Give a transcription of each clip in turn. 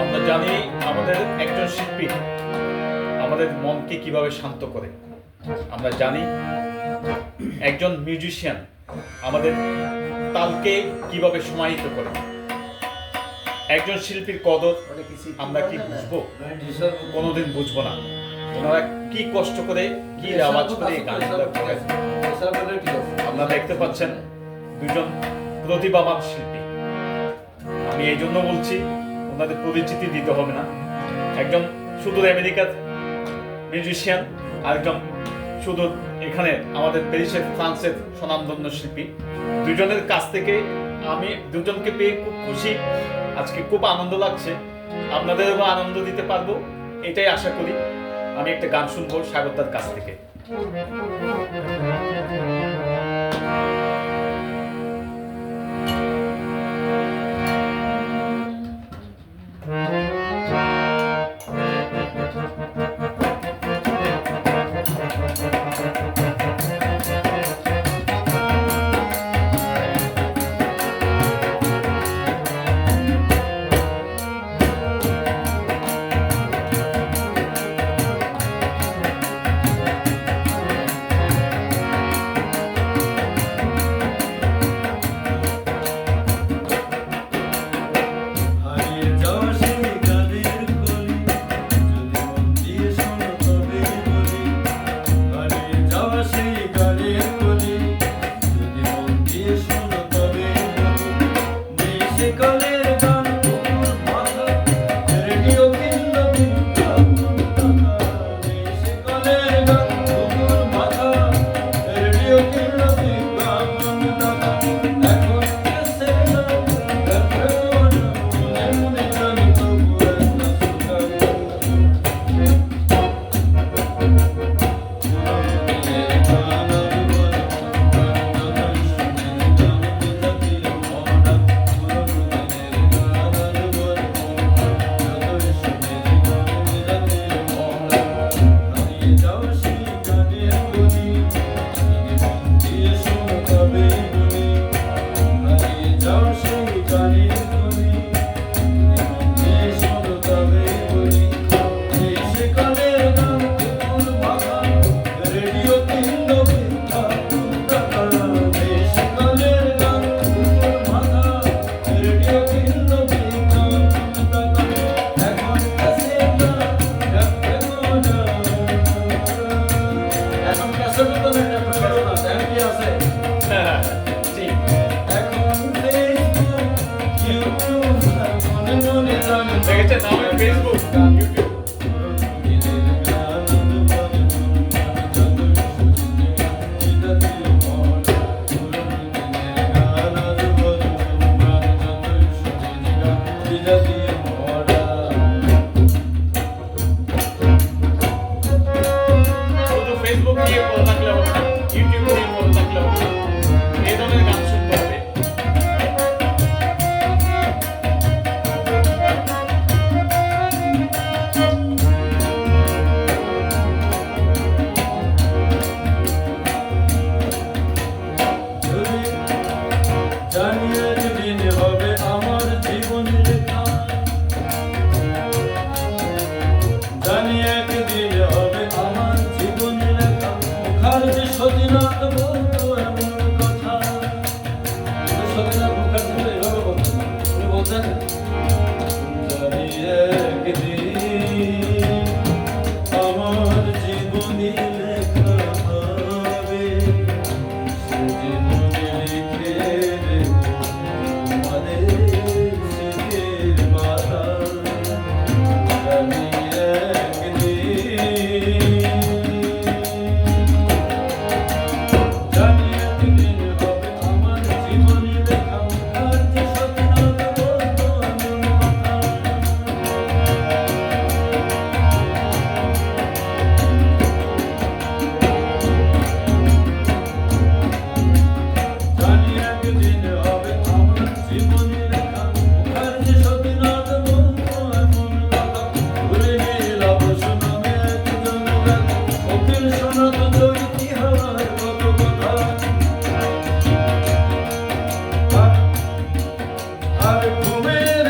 আমরা জানি আমাদের একজন শিল্পী আমাদের মনকে কিভাবে শান্ত করে। আমরা জানি একজন মিউজিশিয়ান আমাদের তালকে কিভাবে সমাহিত করে। একজন শিল্পীর কদর আমরা কি বুঝবো? কোনোদিন বুঝবো না। ওনারা কি কষ্ট করে, কি আওয়াজ করে গানগুলো করেন। আপনারা দেখতে পাচ্ছেন দুজন প্রতিভাবান শিল্পী। আমি এই জন্য বলছি, ওনাদের পরিচিতি দিতে হবে না। একজন সুদূর আমেরিকার মিউজিশিয়ান, আরেকজন সুদূর এখানে আমাদের প্যারিসের ফ্রান্সের স্বনামধন্য শিল্পী। দুজনের কাছ থেকে আমি দুজনকে পেয়ে খুব খুশি। আজকে খুব আনন্দ লাগছে। আপনাদেরও আনন্দ দিতে পারবো এটাই আশা করি। আমি একটা গান শুনবো স্বাগতার কাছ থেকে। দেখেছেন আমার ফেসবুক, ইউটিউব। শুধু ফেসবুক দিয়ে বলে থাকলে হবে না, ইউটিউব দিয়ে বলে থাকলে হবে না। এই ধরনের গান শুনতে হবে। আর ঘুমের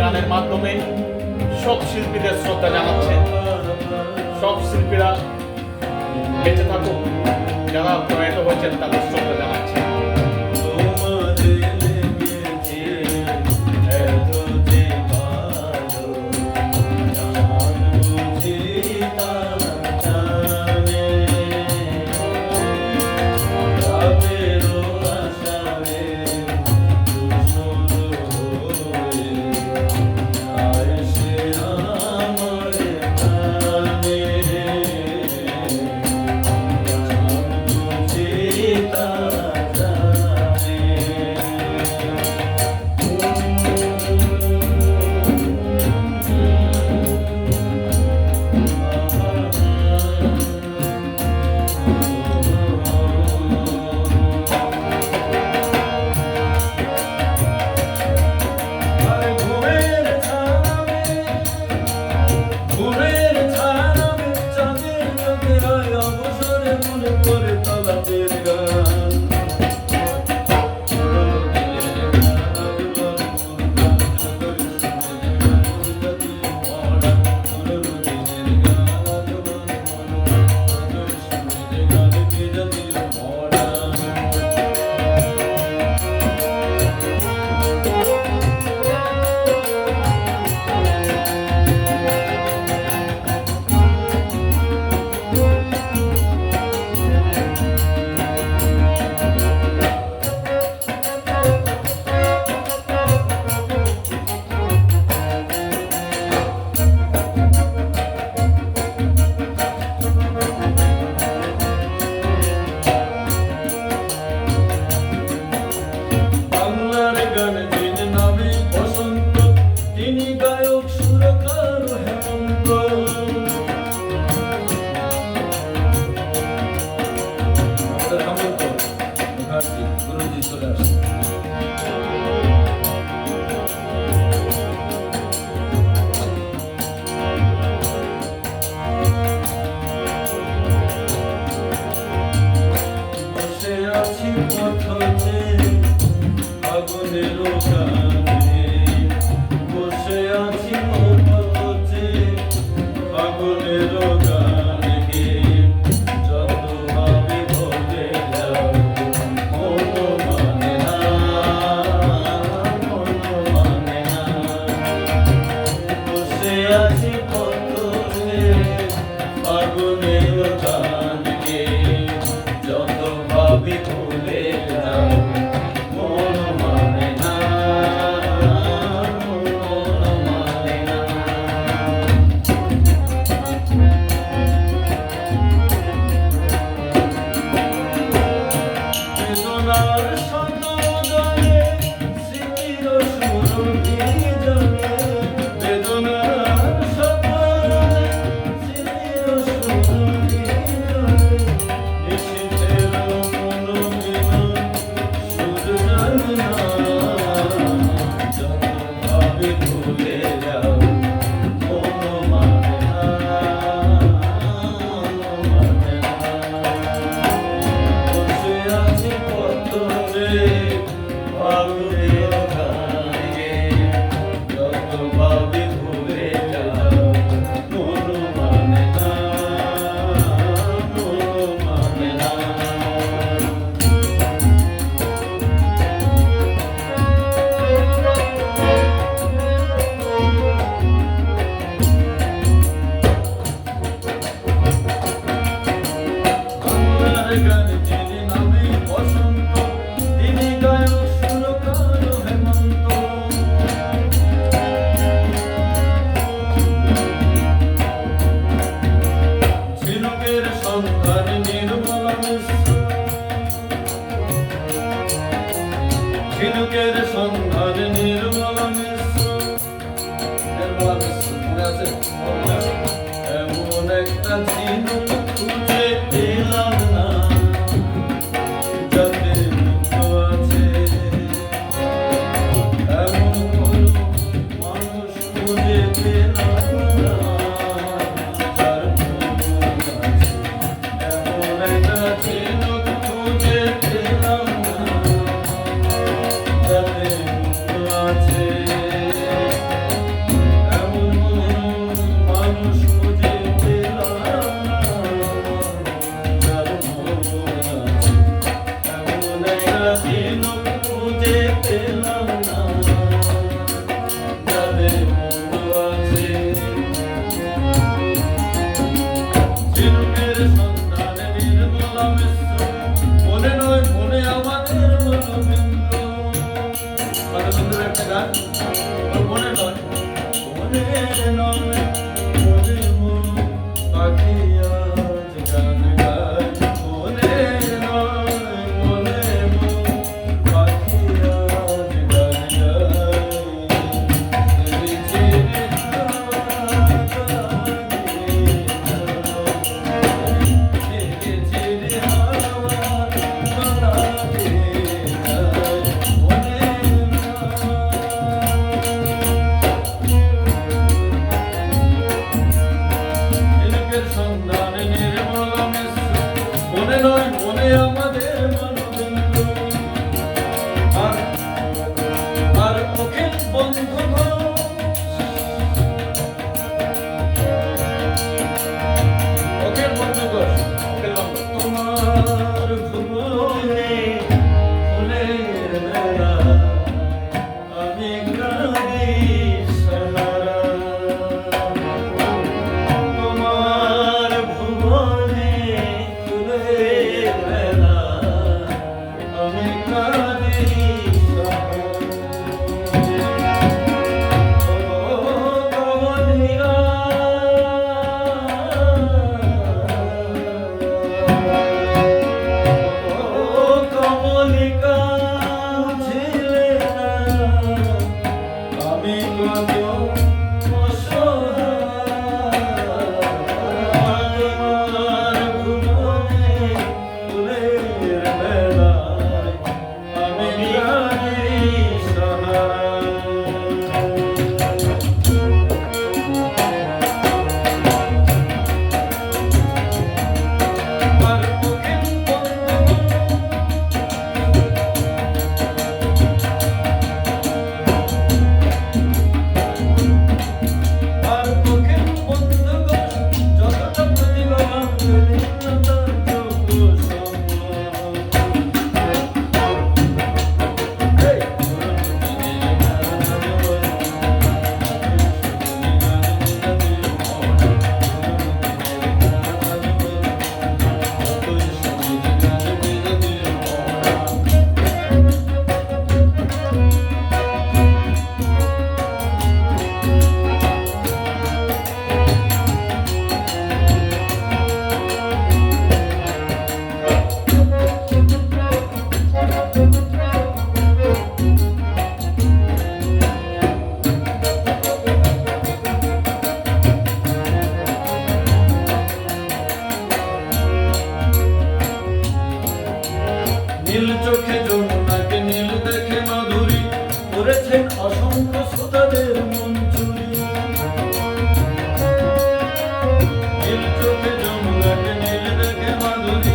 গানের মাধ্যমে সব শিল্পীদের শ্রদ্ধা জানাচ্ছে। সব শিল্পীরা বেঁচে থাকুক, যারা প্রয়াত হয়েছেন তাদের শ্রদ্ধা জানাচ্ছে। নীল চোখে যমুনাকে নীল দেখে মাধুরী করেছেন অসংখ্য শ্রোতাদের মন চুরি। নীল চোখে যমুনাকে নীল দেখে মাধুরী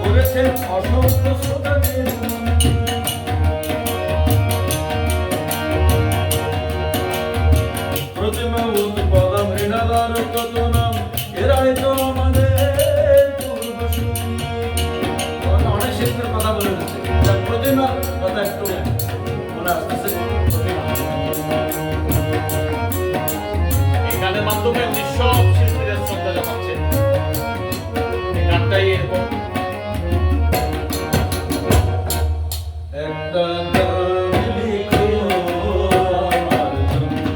করেছেন অসংখ্য শ্রোতাদের মন চুরি। প্রতিমা উৎপলা মৃণালার কত নাম এরাই তো আমাদের অনেক শিল্পের কথা বলে দিচ্ছে। প্রতিমার কথা একটু মনে আসতেছে। এই গানের মাধ্যমে উনি সব শিল্পীদের শ্রদ্ধা জানাচ্ছেন। এই গানটাই এরকম। একটা গান লিখো আমার জন্য,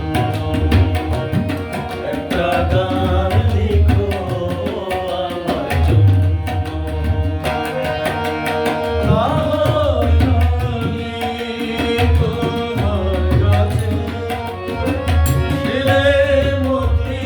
একটা গান লিখো আমার জন্য। আমি তোমার কাছে ছিলে মতি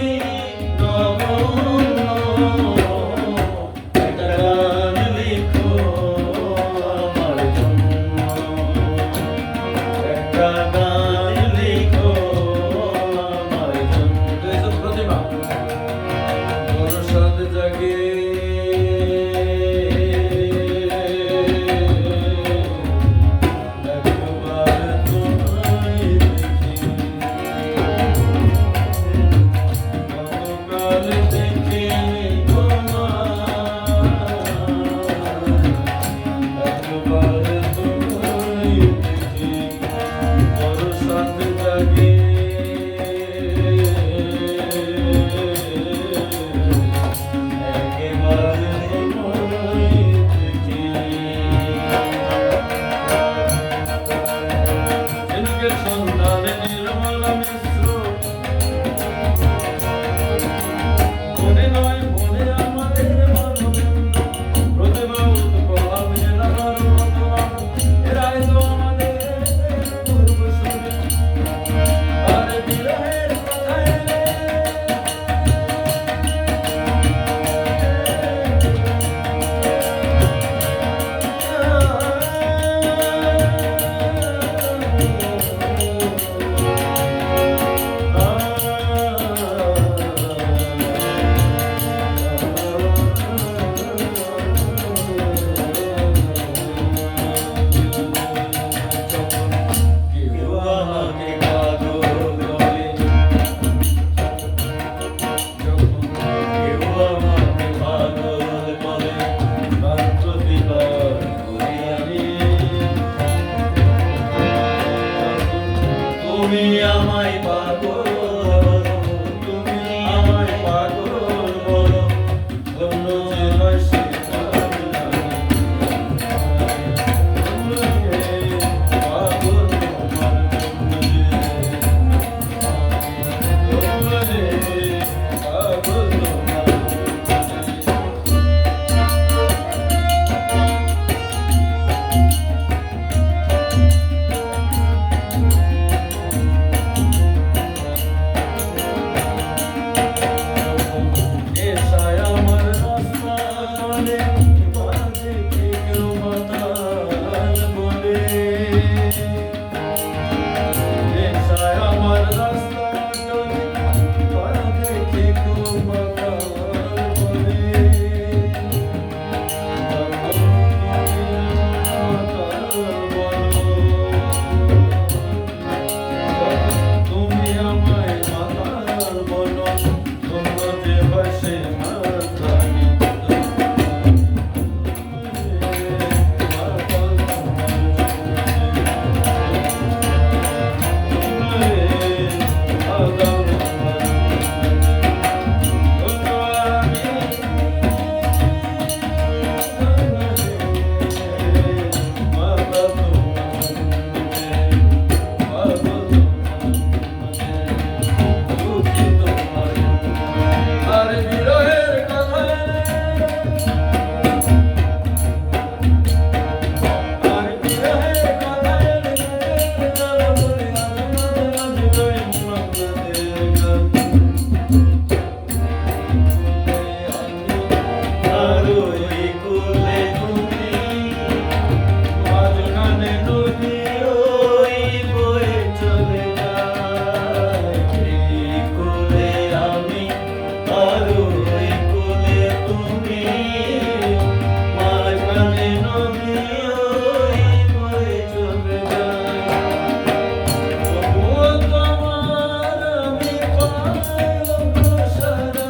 সারা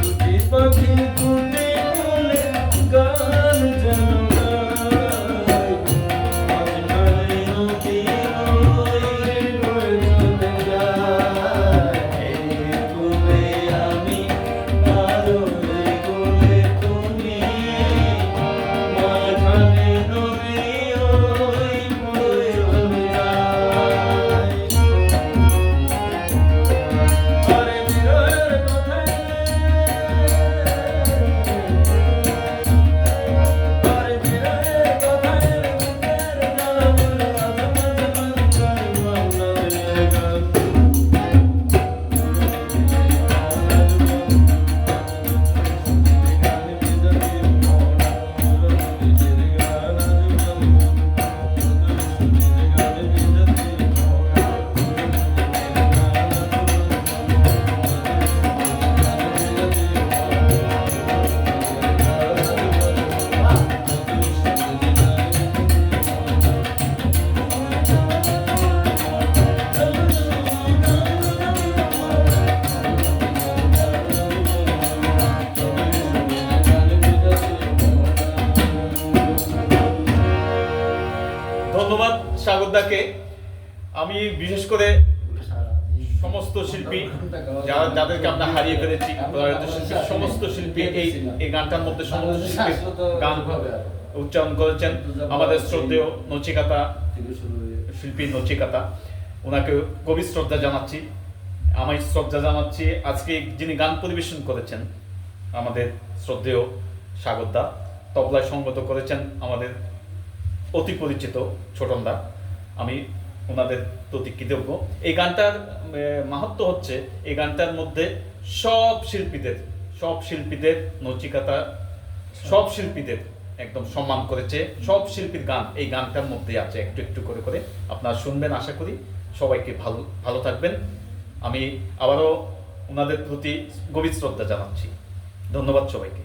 দুটি পাখি দুটি বলে গান যেন গায় মাঝখানে নদী বয়ে চলে যায় এই কোলে আমি আর ওই কোলে তুমি মাঝখানে নদী বয়ে চলে যায় আরে বিরহের কথায় আরে বিরহের কথায় বুকের জ্বালা বলে মাঝে মাঝে ধন্যবাদ স্বাগতদাকে। আমি বিশেষ করে সমস্ত শিল্পী যাদেরকে আমরা হারিয়ে ফেলেছি, প্রয়াত শিল্পী, সমস্ত শিল্পী এই গানটার মধ্যে সমস্ত শিল্পী গান উচ্চারণ করেছেন। আমাদের শ্রদ্ধেয় নচিকাতা শিল্পী নচিকাতা, ওনাকে গভীর শ্রদ্ধা জানাচ্ছি। আমি শ্রদ্ধা জানাচ্ছি আজকে যিনি গান পরিবেশন করেছেন আমাদের শ্রদ্ধেয় স্বাগতদা, তবলায় সঙ্গত করেছেন আমাদের অতি পরিচিত ছোটনদা। আমি ওনাদের প্রতি কৃতজ্ঞ। এই গানটার মাহাত্ম্য হচ্ছে এই গানটার মধ্যে সব শিল্পীদের নচিকাতা সব শিল্পীদের একদম সম্মান করেছে। সব শিল্পীর গান এই গানটার মধ্যে আছে। একটু একটু করে করে আপনারা শুনবেন, আশা করি সবাইকে ভালো থাকবেন। আমি আবারও ওনাদের প্রতি গভীর শ্রদ্ধা জানাচ্ছি। ধন্যবাদ সবাইকে।